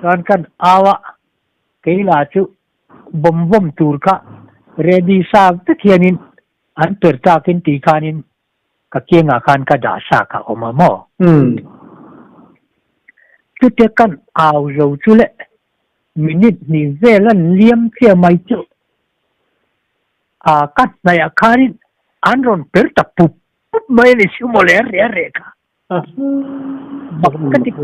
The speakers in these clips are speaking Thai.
ตอนกันอาวะเกลาจุบ่มตูร์กะเรดีซาตะเทียนินอันเปิดตากินตีคานินกะเกียงอาคารกะดาสากะออกมาหม้อจุดเดียกันอาวเราจุเลมินิตนี่เวลันเลี้ยมเที่ยไม่จุกัดในอาคารนินอันรอนเปิดตะปุบไม่เลยชิโมเลเรกะบักกันติก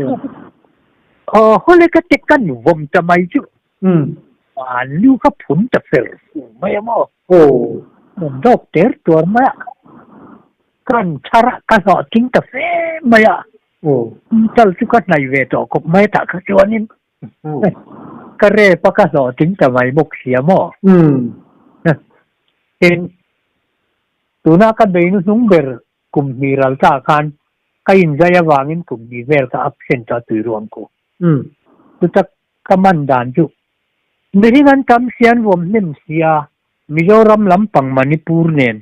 ฮอเลกะติกันวมจะไม่จุลูกก็ผุนจะเฟลไม่หม้อโอ้ดอกเตอร์ตัวไม่กันชาระกะสอทิ้งแต่เฟไม่โอ้ตัลสุกัดในเวทก็ไม่ตักจวนนินกระเรปะกะสอทิ้งแต่ไม่บกเสียหม้อเห็นตัวนักเดินนุ่งเบอร์กุมมีรัลตาการก็อินใจวางอินกุมมีเวลก็อับเซนต์ตัวรวมกูตัวจักกำมันดานจุในที่นั้นทำเสียนวมนิ่มเสียมิโซรัมลำปังมณิปูร์เนน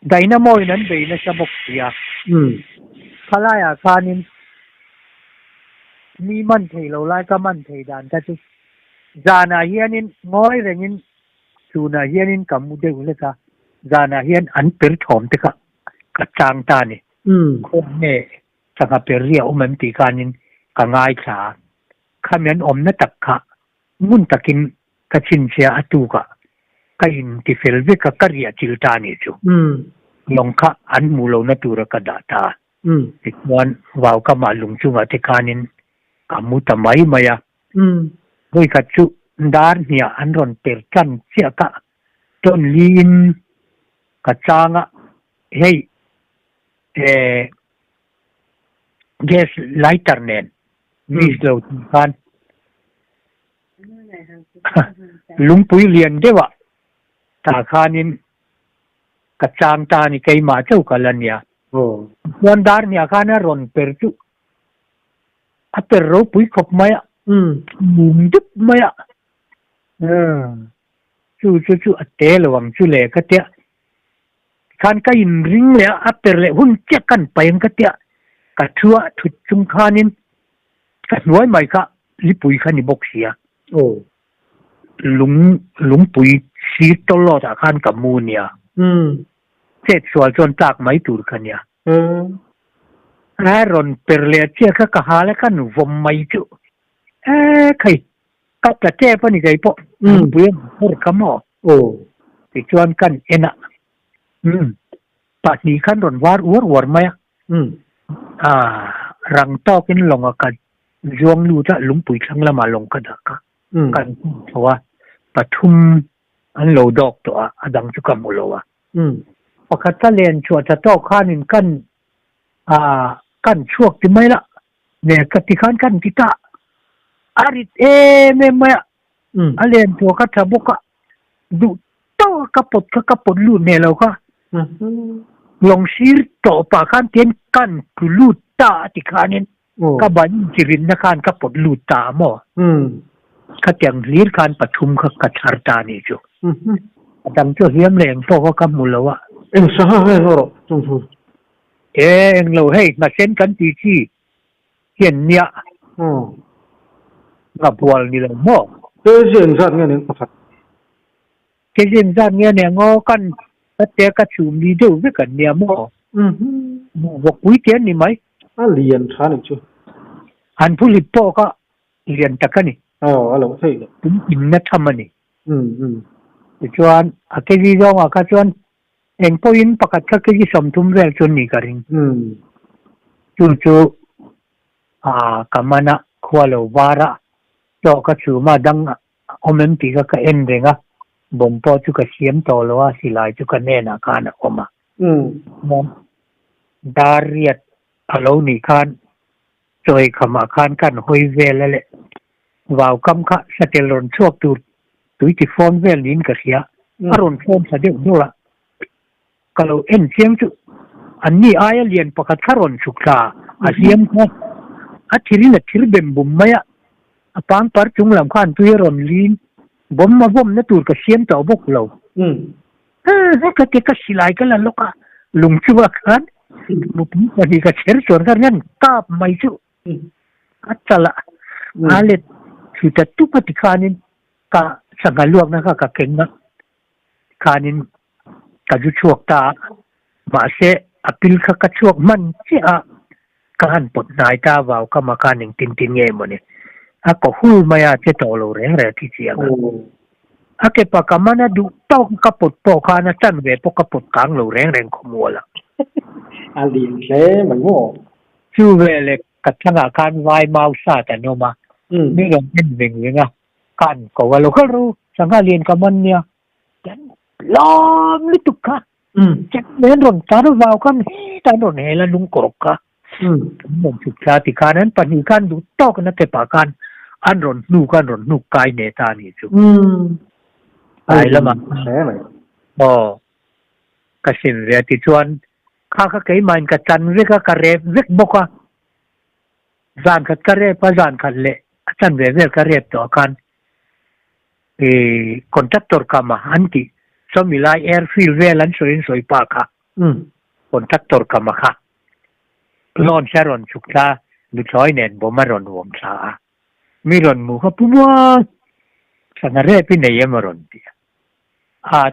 ได้น้ำมอยนั้นไปนะสบกเสียพลายอาคานินมีมันเทเราไล่ก็มันเทดานก็จุจานาเฮียนินง้อยเร่งินชูนาเฮียนินกับมุเดอุเลกาจานาเฮียนอันเปิดถมติกะกระจางตานี่คนเนี่ยสังเกตเรียอมมันตีการนินก็ง่ายขาขมิ้นอมนัตกะมุนตะกินกะชินเสียอตุกะก็อินที่เฟลวิกะกะเรียจิลตานี่จูลงคะอันมูโลนตุรกะดาตาอีกวันว่าวก็มาลุงจุงอธิการนินกัมุตมัยมายาด้วยกัจจุดาร์เนี่ยอันรอนเปิดกันเสียกะต้นลีนกะจางะเฮ้ยแก๊สไลท์เตอร์เนนมีสโลว์กันลุงปุยเรียนเดวะตาคานินกระจางตานี่ใครมาเจ้ากันละเนี่ยวันดาร์เนี่ยคานะรอนเปิดจุอัตโรปุยขบมามุมดุบมาจู่อัตเตลวังจู่เล่ก็เตะการก็ยินริงเลยอัตเล่หุ่นเจ๊กันไปยังก็เตะกระชัวถุดจุงคานินกันไว้ไหมคะลิปุยขันบกเสียโอ้ลุงปุยชีตลอดอาคารกับมูเนี่ยเจ็ดส่วนจนจากไม่ตูดกันเนี่ยรอนเปรเลียเจ้าก็หาแล้วกันวมไม่จุใครก็จะเจ้าปนิไงพอเบื่อหมดขโมยโอ้ติดชวนกันเอ็นะปัจจุบันรอนวาร์วอร์ไหมรังต่อกินลงกันจวงรู้จะลุงปุ๋ยครั้งละมาลงกันดักกันเพราะว่าปฐุมอันโลดอกตัวอดังจุกมุโลวะพอคัตตาเลียนชัวจะต่อข้านินกันช่วงที่ไม่ละเนี่ยกติการกันที่ตาอาริตไม่อาเลียนตัวคัตตาบุกะดูโตกระปดลู่เนี่ยเราก็ลงชีรต่อปากันเตียนกันคือลู่ตาติคานินก็บันจิรินนักการกระปดลู่ตาหม้อก็เตียงลีร์การประชุมกับกัจฉาตานี่จูดังเจ้าเฮียมแรงพวกเขากำมุลวะสหายเราจงพูดเราให้มาเซ็นกันที่เห็นเนี่ยกับวัวนี่เราหม้อเจ้าสัตว์เนี่ยครับเจ้าสัตว์เนี่ยงอกันแต่กระชุมดีเดียวไม่กันเนี่ยหม้อบอกวิเทียนนี่ไหมเรียนท่านอีกชั่วอันผู้ลิปโป้ก็เรียนตะกันนี่อะไรใช่เลยถึงอินนัทมันนี่ชวนอาเกจิจงอาคาชวนเองพออินประกาศก็คือสมทุมเวลชนนี่กันจู่กำมันขวาลวาระจอก็ชูมาดังอมตีก็เอ็นเรงบ่มพอจุกเสียมโตแล้วว่าสิลายจุกเนน่าการออกมาดาเรียดอโลนิคานจอยขมาคานกันหอยเวลเลยว่าวคำค่ะสเตลรอนชวกตุที่ฟอนเวลนินก็เสียอารมณ์ฟอนสะเดียวนู่นละก็เราเอ็นเสียงจุอันนี้อายเลียนประกาศคารอนสุกตาอาเสียมค่ะอาทิรินทิรเบมบุมไม่อะปางปาร์จุงลำคานตุยรอนลินบ่มมาบ่มนั่นตัวก็เสียมต่อบกเราก็เทก็สิลายกันแล้วลูกอะลุงชัวกันลุงวันนี้ก็เชิญส่วนกันงั้นกาบไม่จุอัจฉละ alet sudah tu pati kanin ka sangaluak na ka kenga kanin kaju chuak ta ma se apil ka chuak man che a kan pot nai ta vào ka ma kaning tin tin nge mo ne a ko hu maya che to lo re re ti chiang a ke pa ka mana du to ka pot po kana tan ve po ka pot kang lo reng reng ko mo la a liền thế mà ngô chu ve le ka thanga kan vai mau sa ta no ma mi lo min veng nga kan ko wa lo ka ru sanga lien ka man nia kan lom lu tu ka chắc nên rồi ta nó vào con ta nó này là đúng cột cả mình thực ra thì cáiนั้นปัญหาดูโตกันนะแต่ปากันอันรอนนูกันรอนนูกายเนตานี่จุไอ้ละมั้งบ่กสินเรียติชวนข้าก็เคยมันกับจันเรียกกระเรบเรียกบกว่าจานขัดกระเรบปะจานขัดเละจันเรียกกระเรบต่อกันคอนแทคเตอร์กามาฮันติสมิลายแอร์ฟิลเวลันสวยสวยปากค่ะคอนแทคเตอร์กามาค่ะนอนแช่รอนชุกตาลุชอยเนนบ่มารอนวมสามีรอนหมูค่ะปุ๊บว่าสังเกตเป็นยังมารอนเดีย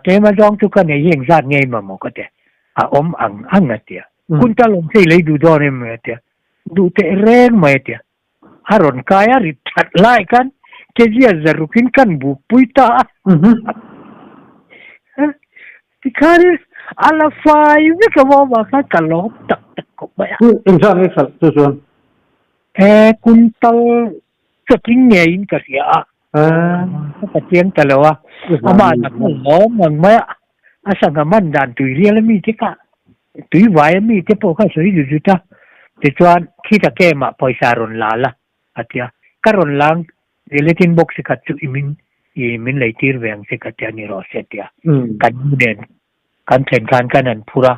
เทมาจองทุกคนเนี่ยยังจัดไงมาหมอกเดียอมอังเดียคุณตาลงที่เลยดูดอนเมื่อเดียดูเตะแรงเมื่อเดียรอนกายริดชัดไล่กันเจียจะรุกินกันบุกปุยตาที่ขาริสอาลาไฟวิกว่าว่าเขากลอบตักก็ไปอินชาอัลสัตว์ส่วนคุณตาจะทิ้งเงี้ยอินก็เสียก็เจียงแต่ละว่าอามาหนักหม้อมันไม่สังกัมันดันตุยเรียลมีที่กะตุยไว้มีที่พวกเขาสวยอยู่จุดจ้าแต่จวนคิดจะแก้มาปล่อยสารนลาละอาทิตย์ก็รนลังเรเลตินบ็อกซ์กัดจุอิมินเลยทีร์เวียงสิกัดยานิโรเซตียกันเด่นกันเทนกันนันพูระ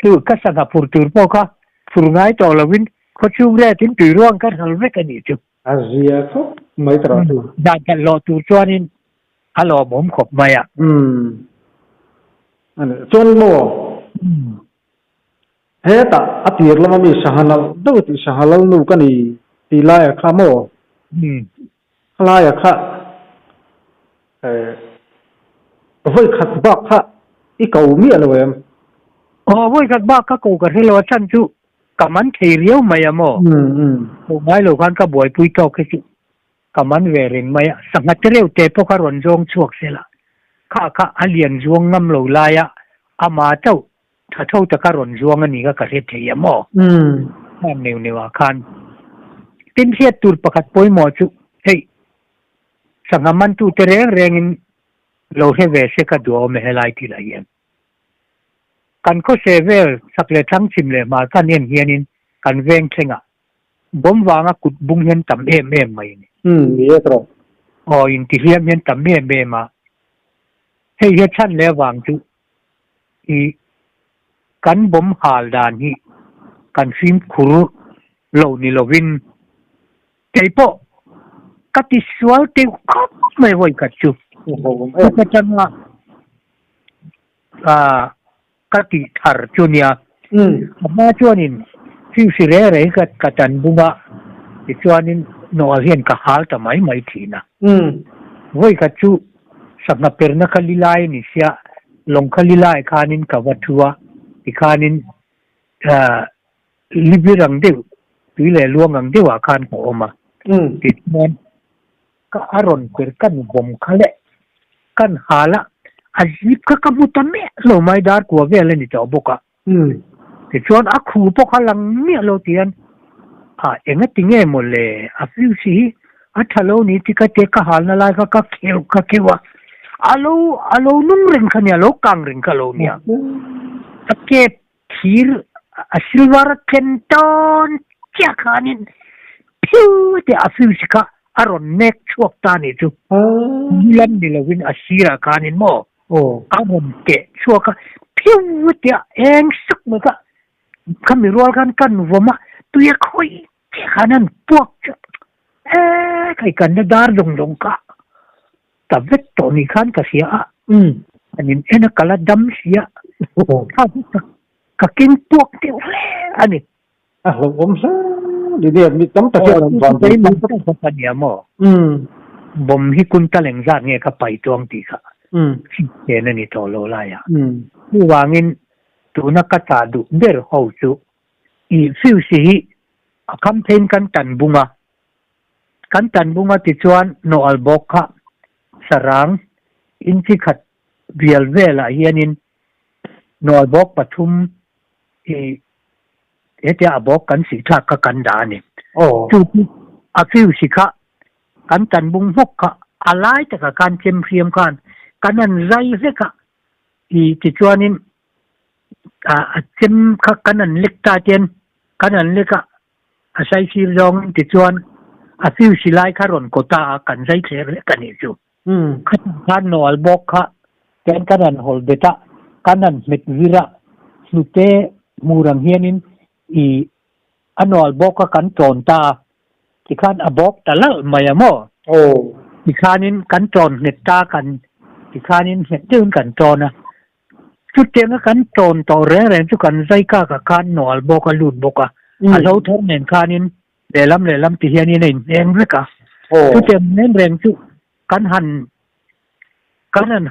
คือก็สังกัดพูดตัวพวกเขาพูดง่ายต่อละวินเขาชูเรตินตุยร่วงกันฮัลเวกันนี่จุอาเซียเขาไม่ตราดูดันกันรอตัวจวนนี่ฮัลโหลผมขบมาอ่ะอันนี้จนโม่เฮ้ตาอติร์ละมันมีสหนัลดูติสหนัลนูกันนี่ตีลายข้าโม่ลายข้าเฮ้ยขัดบักข้าอีเก่ามีอะไรเว้ยอ๋อเว้ยขัดบักข้ากูกันให้เราชั้นจุกับมันเทียวมาอ่ะโม่โอ้ไม่เรากันก็บ่อยปุยเก่าแค่จุกับมันเวรินมาอ่ะสังกัดเรียวเตะพวกเขารอนจงชวกเสียละข้าอันเลียนจวงน้ำเหลวลายอ่ะอามาเจ้าถ้าเท่าตะการรอนจวงอันนี้ก็กระเทียมเทียมโม่นั่นเนี่ยว่าคันตินเสียตูดประคัดป่วยหมอจุเฮ้ยสังกัดมันตูเตะแรงเราเฮเวสก็ดูไม่ให้ไล่ที่ไหนยังกันก็เซเวลสักเลทั้งชิมเลยมากันเฮียนินกันเวงเชงอ่ะบ่มวางกุดบุ้งเห็นต่ำเอ็มไม่เนี่ยมีอะไรต่ออ๋ออินทิเลียมเห็นต่ำเอ็มมาเฮียชั้นเลวางจุอีกันบ่มหาลดานฮีกันฟิมคุรุโลนิโลวินเทปโปกัติสวลเทก็ไม่ไหวกันจุก็จังว่ากติธาร์จูเนียมาจวนินฟิวสิเร่เร่กัตันบุงะจวนินโนอาเฮียนกับฮาลทำไมไม่ทีนะไว้กับจูสังกัดเป็นนักลิลายนิสยาลงคลิลายคานินกับวัตถุวะที่คานินลิบิรังเดียวตุยเล่ลวงรังเดียวอาคารของออกมาติดมันก็อารมณ์เกิดกันบ่มเขาเละกันหาละอาชีพก็กบุตันเนี่ยเราไม่ได้กลัวเวลานี่จะเอาบุกอ่ะแต่ชวนอาคูพวกเขาลังเนี่ยเราเตียนเอ็งก็ติงเงี้ยหมดเลยฟิวซีถ้าเรานี่ที่ก็เจ๊ก็หาละลายก็เขียวอาลูนุ่งเริงขันเนี่ยเรากังเริงกันเราเนี่ยสักเก็บทีร์ซิลวาร์เคนตันเจ้าขานินพิวแต่ฟิวซีก็อารมณ์เน็กชวกตานี่จูยันนี่เราวินอาชีราขานินโมอารมณ์เตะชัวก็พิวเตะเองสักเมื่อก็คำมีรัวกันวัวมาตัวยังคอยเจ้าขานั้นพวกใครกันจะดาร์ดงก็แต่เวทตัวนี้ขันก็เสียอันนี้นักกระดำเสียข้าก็กินพวกเดียวเลยอันนี้ผมซะ ดีเนี่ยมีตั้งแต่เจ้าตอนที่มันก็ต้องสัญญาหมอบ่มให้คุณตะเหลงซาดเนี่ยเขาไปตรงตีค่ะเห็นนี่โตโลลายอ่ะผู้วางินตัวนักกษาดูเดอร์ฮาวจูอีฟิวซีคำเพลงกันตันบุงะติจวนโนอัลบอกค่ะสรางอินทิขัดเวียลเวลาเฮียนินโนอัลบอกปฐุมเอเดียบอกกันสิทักกันดานี่จูอาฟิวสิค่ะกันตันบุงหกค่ะอะไรแต่กับการเทียมเทียมกันกันนั้นไรเล็กค่ะติจวนนินเทียมค่ะกันนั้นเล็กตาเจนกันนั้นเล็กค่ะใช้ชีรองติจวนฟิวสิไลคารอนโกตากันใช้เทเรกันนี่จูขันโนอัลบอกค่ะกันนั้นฮอลเบต้ากันนั้นเมตวิระสุเตมูรังเฮียนินอันโนอัลบอกกันโจนตาที่ขันอบอกตะละมายามอที่ขันินกันโจนเนตตากันที่ขันินเนตตื่นกันโจนะจุดเจงกันโจนต่อแรงจุกันใจก้ากับขันโนอัลบอกลุดบอกเราทำเงินขันินเดลัมที่เฮียนี่เองเรื่องจุดเจงเน้นแรงจุกันหัน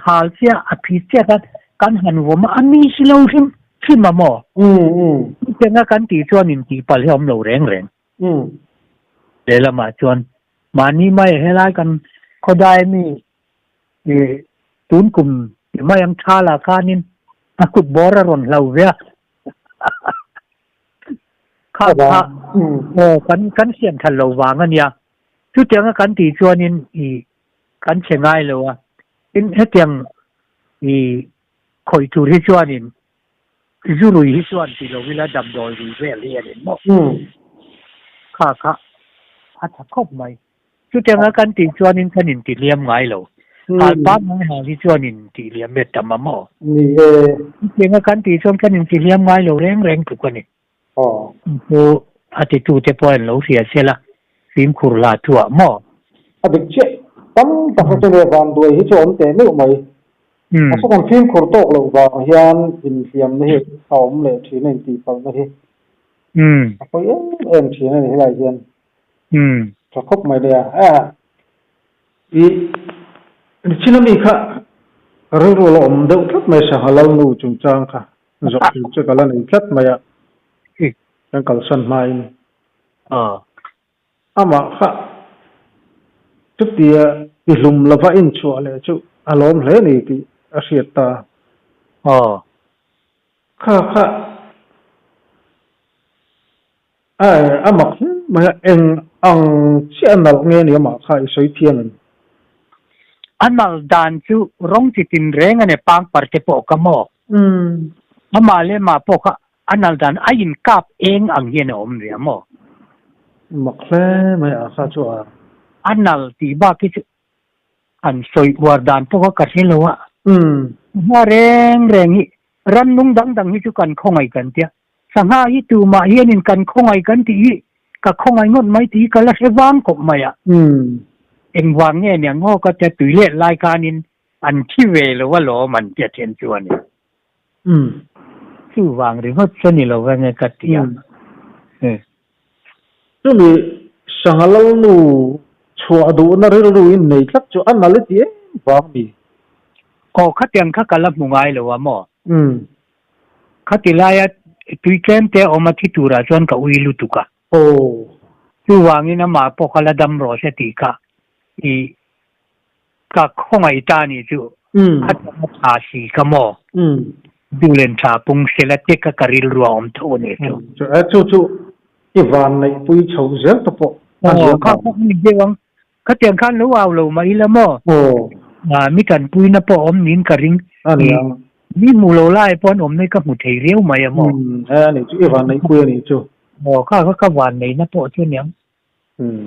ฮาลเซียอภิเษกกันหันว่ามันอันนี้สิเราขึ้นมาหมอจุดเจงกันตีชวนนินตีปัลยอมเราแรงเดี๋ยวละมาชวนมานี่ไม่ให้ไล่กันเขาได้มีตูนกลุ่มไม่ยังชาลาคานินกุดบอระรอนเราเวียข้าวกันเสียงทันเราวางกันยาชุดเตียงกันตีชวนนินกันเชียงไงเลยวะอินเฮตียงคอยจูที่ชวนนินจูรุยที่ชวนที่เราเวลาดำดอยเวลียนินมั้งข้าอาจจะครบไหมชุดเตียงกันตีชวนนินขันินตีเลี้ยมไงเราบ้านไม่หาที่ชวนนินตีเลี้ยมเบ็ดดำมาหม้อเตียงกันตีชวนขันินตีเลี้ยมไงเราแรงถูกกันนี่คืออาทิตย์ที่จะพอเราเสียเสียละฟิล์มคุรลาทั่วหม้ออาทิตย์เช้ตั้งแต่เขาจะเรียนวันด้วยที่ชวนแต่ไม่ไหมสักคนฟิล์มคุรโตกเราว่าเฮียนอินฟิล์มนี่เขาเลยที่นั่นตีปังนี่เขาเอ็มที่นั่นที่ไรเฮียนจะครบไหมเดียอีชิลมีค่ะเรื่องเราอมเดือดไม่ใช่ฮาลาลนูจุงจังค่ะจบจะกันแล้วนี่คัดมาอ่ะยังกัลสันมาอินมาค่ะทุกทีอิลุมลาวาอินชัวเลยจู่อารมณ์เลยนี่ที่อาศัยตาค่ะมามาเอ็งอังเชื่อนักเงี้ยนี่มาค่ะสวยเทียนอันนั้นดันจู่ร้องจิตินเร่งอันนี้ปังปาร์ตี้ปอกมอมาเลยมาปอกอันนั้นดันไอ้ยินกับเองอังเฮียนอมเรียมั้งมักเล่ไม่อาคาชัวอันนั้นที่บ้าคิดอันสวยวาร์ดันพวกเขาเห็นแล้วว่ามาแรงนี่รันนุ่งดังนี่จุกันคงไอ้กันเดียสังหาฮิตูมาเฮียนินกันคงไอ้กันที่ก็คงไอ้งดไม่ที่ก็ละเสวางกบไม่อ่ะเอ็งวางเนี่ยงอก็จะตุยเล่รายการนินอันที่เวหรือว่าหลอมันจะเทียนจวนนี่ชื่อวางหรือว่าสนิเราว่าไงกันที่จู่มีสังหารนูชัวดูน่าเรื่องรู้อินในครับจู่อันนั้นเลยที่บ้ามีขัดยังขัดกันลับมุงไงหรือว่าหมอขัดที่ไล่ตุยเกมเตะออกมาที่ตัวจวนกับอุยลุตุกะชื่อวางนี่นะมาพอเขาละดำรอเสติกะก็คงไอ้ตานี่จู่ขัดมาหาสีขโมดูเลนชาปุงเสลติกะกริลรวมทุนนี่จู่อีวานในปุยเฉาเสียตะปอเขาไม่เกี่ยวเขาเตียงขั้นรู้เอาเรามาอีละมั้งมีการปุยนะปอมนินกระริงมีมูโลไล่ปอนอมในกับมุเทเรียวมาอย่างมั้งนี่จู่อีวานในปุยนี่จู่เขาวานในนะปอเช่นนี้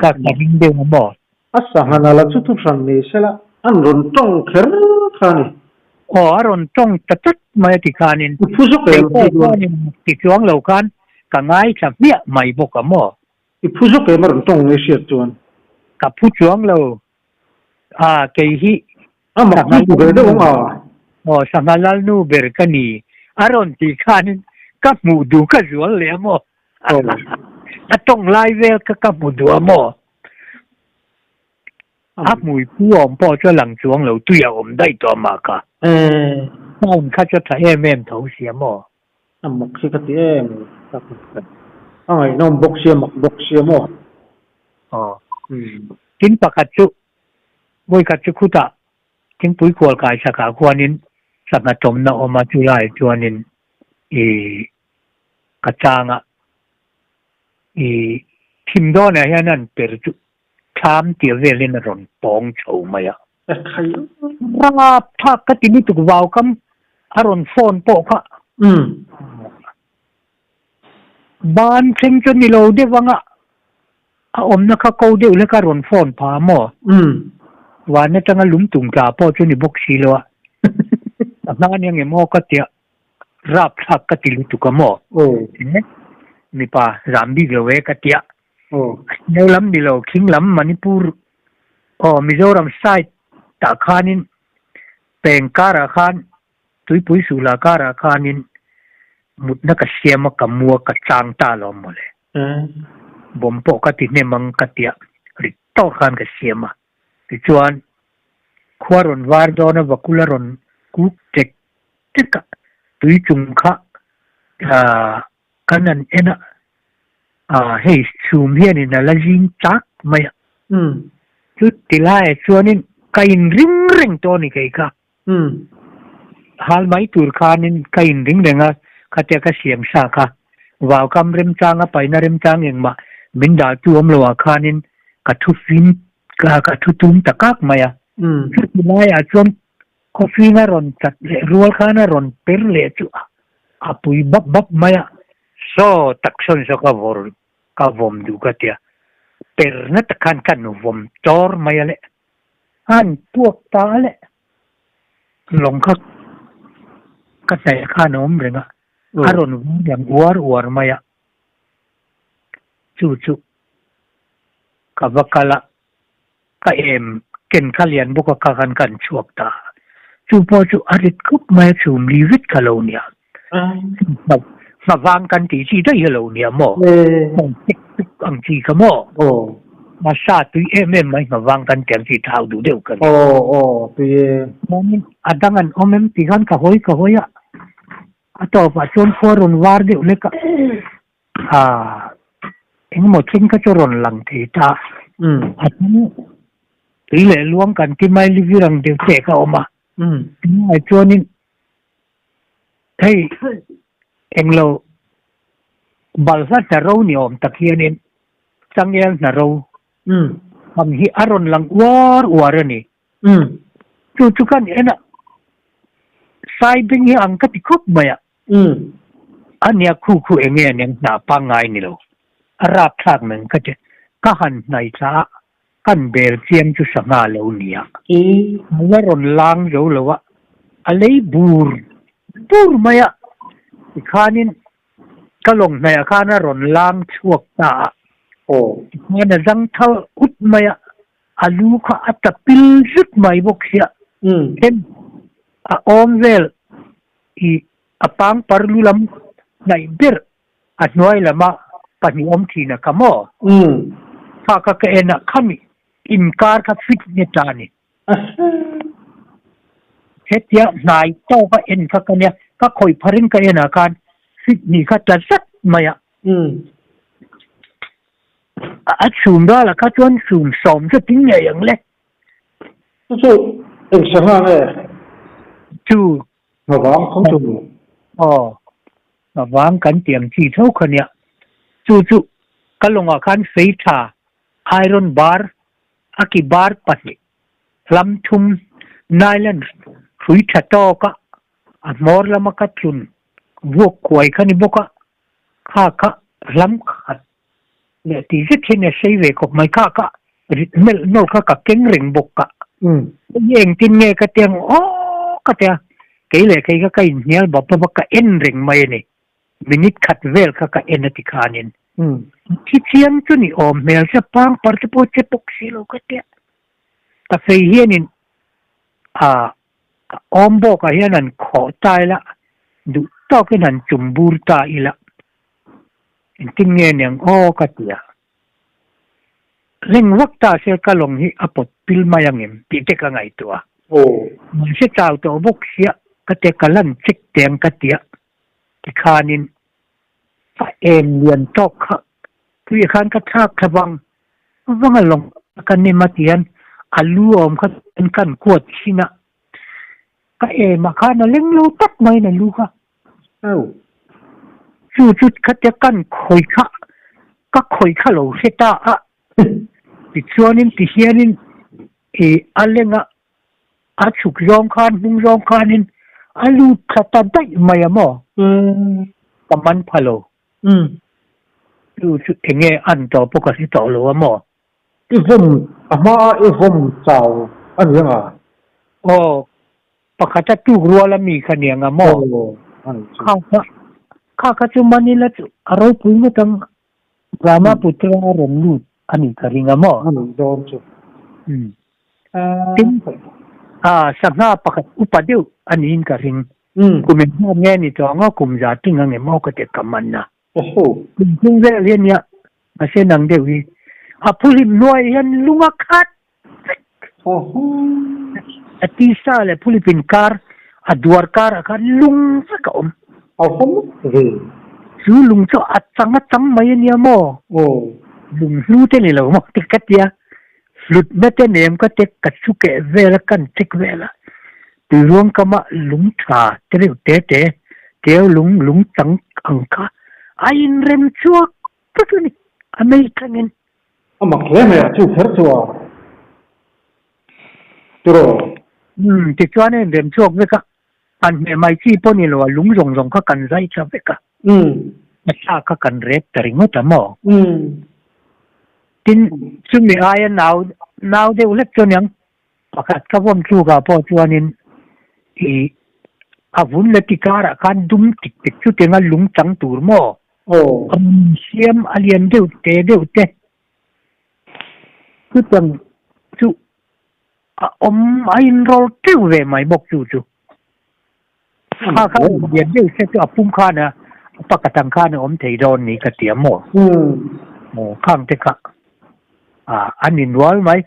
ก็กระริงเดียวมาบอกสังหารละจู่สันนี่เสละอันรุนจ้องเขรขานี่รุนจ้องตัดมาติขานินผู้สุขเองติดช่วงเหล่ากันก็ง่ายสักเนี่ยไม่บอกกับหมอผู้สุขเองมันต้องเสียจวนกับผู้ช่วงเราเกี่ยฮีมาไม่ถูกเลยด้วยมั้งสังหารนูเบรกันีรุนติขานินกับมูดูกับจวนเลยมั้ง atong live vel ka kapudua mo ap mui pu om po cho lang chuang lo tu ya om dai to ma ka om kha cho tha em tho sia mo mok si ka ti em ai nom bok sia mo tin pakat chu moi ka chu khuta tin pui khol kai sa ka khwanin sanga tom na oma chu lai chuanin e ka changa e thim do na hianan per chu tham tia velin ron pong chho maya khai rap tha ka ti ni tu waw kam aron phone po kha ban thing chu ni lo de wanga a om na kha ko de le ka ron phone pha mo wa na tanga lum tung ka po chu ni bok si lo na nga nge mo ka tia rap tha ka ti lu tu ka mo ni pa zambi ge we ka tia neu lam ni lo king lam manipur mizoram side ta khanin pengkara khan tui pui sula kara khanin mutna ka siama kamua ka chang ta lo mole bompo ka ti ne mang ka tia ri to khan ka siama ti chuan khwaron war do na vakularon ku tek tika tui chung kha kanan ena hey chum hian in la jing chak maya chu tilai chuanin kain ring to ni kai ka hal mai tur khanin kain ring renga khatia ka siam sa kha waw kam rem changa paina rem chang engma minda tuam lo khanin ka thu fin ka thu tum takak maya chu tilai a chuan coffee na ron chat le rual khana ron per le chu apui bab maya so takson so ka vom du ka tia per na takan kan no vom tor maya le han tuak ta le long kha ka sai kha nom renga aron yang war maya chu ka vakala ka em ken khalian buka ka kan chuak ta chu po chu arit kup mai chum li vit kalonia ma wang kan ti chi dai kalonia mo tik ang chi ka mo ma sa tu mai ma wang kan tiang chi thau du deu kan tu momin adangan omem ti kan ka hoya ato pa chon foron war de le ka eng mo thin ka choron lang the ta atmu ti le luang kan ti mai li virang de te ka oma ai chonin hey englo balsa ta ro ni om takhianin changyal na ro ham hi aron lang war ni chu kan ena sai bing hi ang ka ti khop maya ania khu enge neng na pa ngai ni lo arap thak men ka te ka han nai cha kan bel chiam chu sanga lo nia ron lang zo lo wa alei bur maya khanin kalong na khana ron lang chuak ta na jang thal ut maya alu kha atapil zut mai bok sia em om vel i apang parlulam nai ber atnoi lama pani om thina kamo ka ena khami inkar ka fit ne tani hetia nai to ka en ka kanya ka khoi pharin ka ena kan fit ni ka tasat maya chum da la ka chon chum som se ting ne yang le chu ek sana ne chu ma wang không chu ma wang kan tiang chi thau khania chu kalonga khan feitha iron bar aki bar pati lam thum nailan khui thato ka amor lama ka thun wok koi khani boka kha lam khat le ti jithine seive ko mai ka mel no ka keng ring boka yeng tin nge ka tiang ka tia keile ka kai nial ba ka en ring mai ni minute khat vel ka en ti khanin chi chiang chu ni om mel sa pang par te po che tok si lo ka tia ta fei hianin om bo ka hianan kho tai la du to ke nan chumbur ta ila ting nge neng o ka tia leng wakta se ka long hi apot pil mayangim ti te ka ngai tua man se chau to bok sia ka te kalan chik teng ka tia ti khanin fa em lian tok kha tu khan ka thak thawang wang along kan ni matian alu om kha kan kuat sina ka e ma khana leng lu tak mai na lu kha chu chu ka te kan khoi kha ka khoi kha lo se ta a ti chuanin ti hianin e alenga a chuk rong khan bung rong khanin alu thata dai mai amo kaman phalo chu chu enge an to poka si to lo amo ivom ama ivom chao an yanga o pakata tu ruala mi khanianga mo kha chu manila chu aro pumu tang rama putra ronlu ani karinga mo don chu tin sana pakat upadeu ani in karing kumen nge ni to ngo kumja tinga nge mo ka te kamanna kum ve lenia ase nang dewi apulim noi yan lunga khat atisa le pulipin kar aduar kar ka lung ka su lung cho atang mai ni mo lung lu te ni lo mo tikatia flut mete nem ka tek ka suke vela kan tik vela tu ruang kama lung tha te lung tang angka ain rem chuak tu ni amerikanin ama keme chu fer chua turo ti chuan en rem chuak ve ka an me mai chi poni lo lung rong ka kan zai cha ve ka sa ka kan rep taringo tamo tin sumi aya now de ulep chonyang pakat ka bom chu ga po chuanin i avun le tikara kan dum tik chu tenga lung chang tur mo siam alien deu te cứ tầng chú ông anh rồi kêu về mày bọc chú kha điện đều sẽ cho phun kha nè bắt cái thằng kha nè ông thấy rồi ní cái tiếng mồ khang thế cả anh nhìn nói mày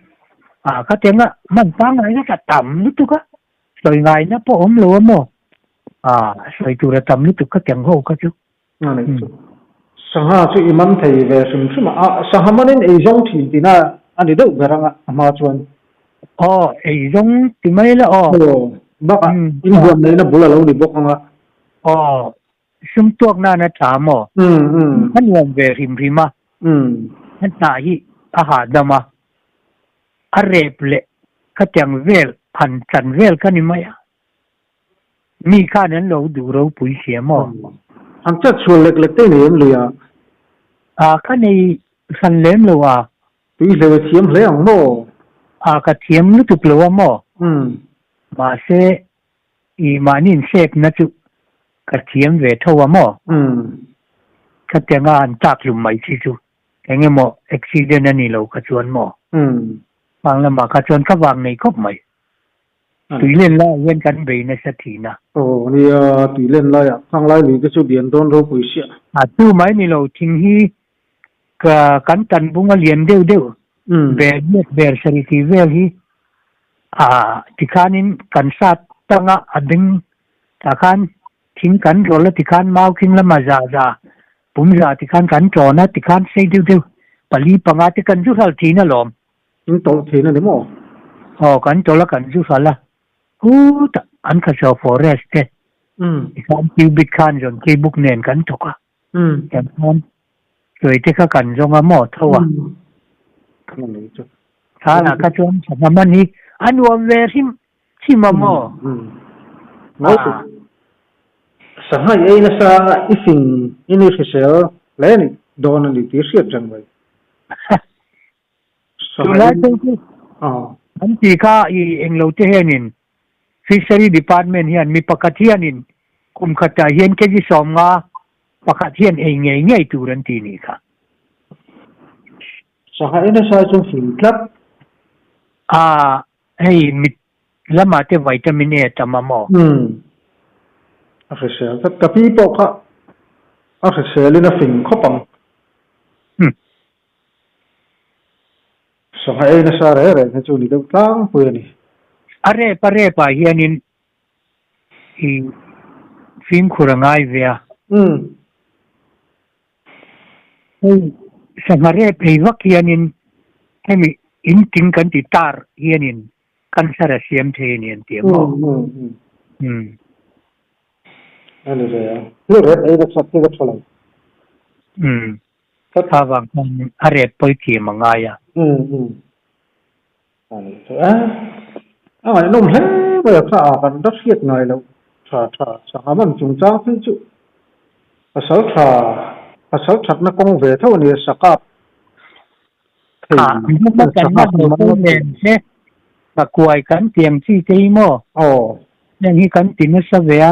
cái tiếng mình tăng này cái tầm lúc chú á rồi ngày nó po ông luôn mồ rồi chú là tầm lúc chú cái tiếng hô cái chú sang chú imam thầy về sum mà sang mà nên ấy giống thì na anh đi đâu về rằng mà chuan ấy giống thì mấy là bác in buồn đấy là bố là lâu đi bốc không ạ sum tuộc na na chạm anh làm về rim mà anh tại đama rep lệ cái tiếng vel pan chan vel cái này mày mi khá nên lâu đủ lâu bùi xé mà anh chắc chuột lệch tên này em lìa cái này san lem lo bùi lệ chiếm lấy ông mồ cái chiếm nó tụt lo mà mà sẽ mà nín xếp nó tụt cái chiếm về thâu mà cái tiếng anh chắc lùm mấy chi chú cái nghe mà accident này lo cái chuan mà bằng là mà cái chuan cái vàng này cốp mày tùy lên lại bên cạnh bể này sẽ thì na thì tùy lên lại sang lại thì cái số điện đón đâu bùi xịa tu mấy này lo thình hi cái cán tần bung liền đều về về sari thì về hi thì khanin kan sát tanga ading ta khan thing kan rồi là thì khan mau kinh là mà za bung za thì khan trò na thì khan xây đều pali panga thì kan ju hal thì na lom nhưng tổ thì nó đúng không kan trò là kan ju hal la anh ka cho forest te kan cubic khan jon ke book nen kan to ka kan rồi te ka kan jong mo thawa là ka chon sa man hi anu ve him mo sa hai ai na sa ifing ini sel len don ni ti siat jang bai so la te an ti ka I englo te henin fishery department hian mi pakathianin kum khata hian ke ji somnga pakathian ei ngei turan ti ni kha sa ina sa chung film club hey mit lama te vitamin A tamamo official ta pi po kha official ina film khopang so hai na sa re re chu ni do tang pu ni are pa hianin I film kurangai vea sangare peiwak hianin hemi in kan ti tar hianin kan sara siam the ni tiamo ani re lo re ai da sakte ga cholai Tawang are poi ti mangaya ani so ai nom he ba ya sa kan da siet ngai lo cha sa man chung cha phi chu asal that na kong ve tho ni sakapมันกันมาดูเล่นเช่ตะกวยกันเตียงที่เตยโมอย่างนี้กันตินสเวีย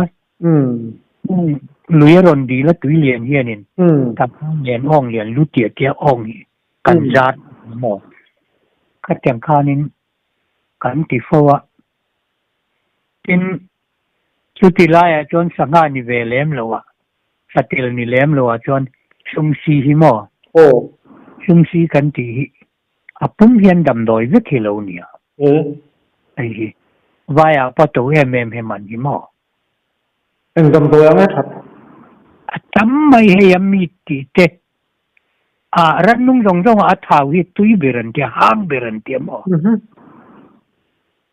ลุยรอนดีแล้วตุยเลียนเฮียนินกับเลียนอ่องเลียนลุเตียเตียอ่องกันจัดหมดก็เตียงคานินกันติฟัวเป็นชุติลายจนสังหานิเวเลมโลวะสติลนิเลมโลวะจนชุมซีหิโมชุมซีกันตีปุ่มเฮียนดำโดยวิธีเหล่านี้ไอ้ว่าอยากประตูให้มันหิมอดำโดยไม่ทัดทำไมให้ยามีติเตรันนุ่งจงอาท้าวิตุยเบรันเตียห้างเบรันเตียมอ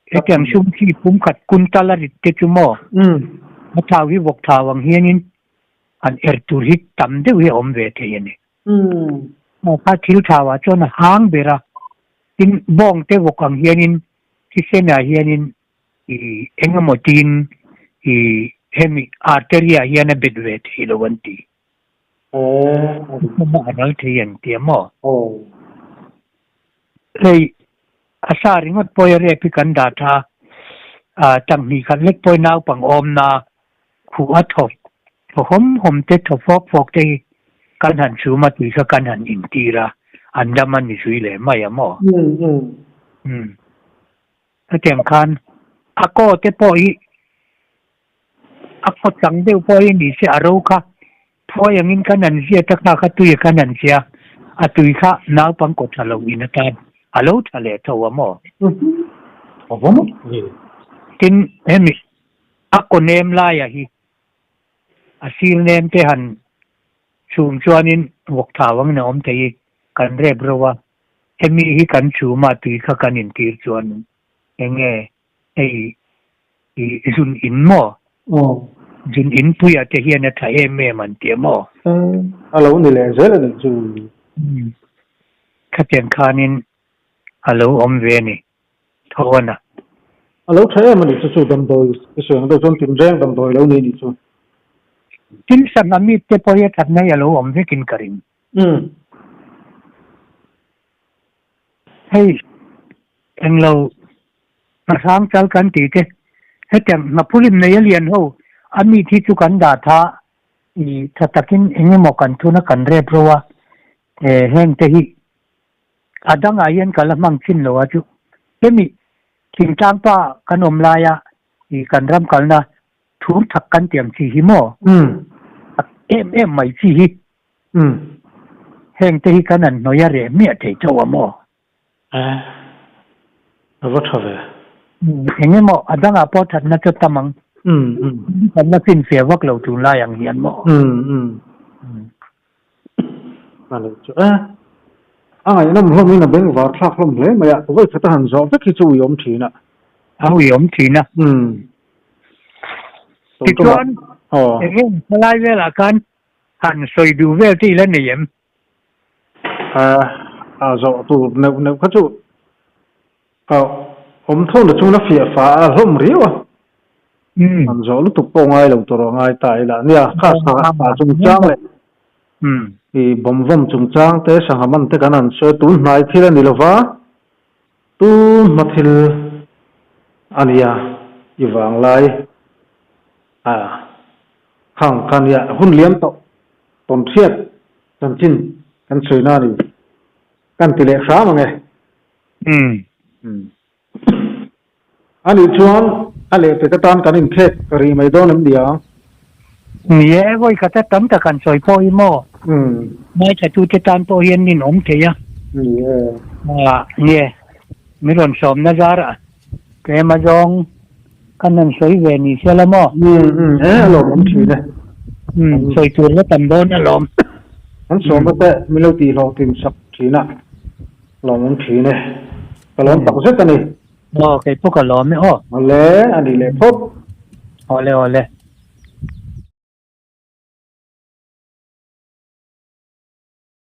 ไอ้เตียงชุมชีปุ่มขัดกุนตาลาริเตจุมอาท้าวิบกท้าวังเฮียนินอันตุริตตั้มเดียวให้อมเวทเฮียนี่พอทิลท้าวจนห้างเบราทินบ้องเตวกังเฮียนินที่เสนาเฮียนินเอ็งโมตินเฮมิอาร์เตเรียเฮียนเบดเวทฮิโลวันตีมาอันเทียนเตียมเลยอาสาริงดปอยเรพิกันดาธาจังมีกันเล็กปอยนาวปังอมนาขู่อัทบผมเตทฟอกเตกันหันชูมาตุยกับกันหันอินทีระอันดามันนิสุยเลยไม่ยามถ้าเตียงคันอาโกเตปอยอาโกจังเดียวปอยนี่เสียรู้ค่ะพออย่างนี้กันหันเสียตักนาคตุยกันหันเสียอาตุยค่ะนาวปังกดทะเลวินกันฮัลโหลทะเลทัวร์มั้งกินเฮมิอาโกเนมลายฮีอาศิลเนมเตหันชูมชวนินวกท้าวังน้อมเตยกันเรียบร้อยเฮมีฮีกันชูมาตุยค่ะกันอินทีชวนเองไอ้จุนอินมั้งจุนอินปุยอาเทียนไทยเมมันเตียมั้งฮัลโหลนี่แหละเจ้าเลยจูข้าเตียงคานินฮัลโหลอมเวนี่ทว่านะฮัลโหลใช่มันจะจูดำโดยเสียงเราจนติดแรงดำโดยแล้วนี่ดิจูจินสังอามิเตปอยทัดนายฮัลโหลอมเวกินกรินให้เอ็งเรามาสร้างเจ้ากันตีเตให้แต่มาพูดในเรียนเขาอามีที่จุกันดาท่าถ้าตะกินเองมอกันทุนกันเรียบร้อยเฮงเตหิอาดังอายันกัลมังชินโลอาจุเฮมิคิงจางป้าขนมลายกันรำกันนะทุนทักกันเตียงชีหิโมไม่ชีหิเฮงเตหิกันนั่นน้อยเร่เมียเทเจ้าโมว่าทำไมเองโมอาดังอาพอทัดนัจตมังกันนักสินเสียวักเราจุนลาอย่างเฮียนโมนั่นเลยจ้ะน้ำลมนี่นะเบ่งว่าคลักลมเลยมาอยากตัวเขาตั้งจอบก็คิดจะวิมทีน่ะวิมทีน่ะที่จวนเองสลายเวลากันหันสวยดูเวลที่แล้วเนี่ยจอบตัวเนี่ยเขาจูผมทุ่งจะชุ่มน้ำเฟียฟ้าลมเรียวหันจอบลูกตุกโป่งไงหลงตัวไงตายละเนี่ยข้าสาจุ่มจ้างเลยบอมวมจุงจางเตะสังหามันเตะกันนั่นช่วยตุนนายที่เล่นนิลวะตุนมาทิลอันนี้อีวางไลข้างกันเนี่ยหุ่นเลี้ยมโตต้นเทียดต้นจินกันสวยน่าดีกันติเล็กซ้ำมั้งไงอันนี้ชวนอะไรไปกระตันกันอินเทคกรีไม่โดนน้ำเดียวเนี่ยก็อีกแต่ตั้งแต่กันสวยพออีโมไม่จะตูจะตานพอเฮียนนินอมเทีย นี่เนี่ยมีรอนสมนะจาระแกมาจองกันนั่นสวยเวนี่เสียละมั้งหลอมถือนะสวยตัวแล้วตำโดนนะหลอมมันสมแต่ไม่รู้ตีเราตีมสักถือนะหลอมถือเนี่ยก็หลอมตักเสร็จกันนี่โอเคพวกก็หลอมไม่อ้อมาเลยอันนี้เลยปุ๊บเอาเลย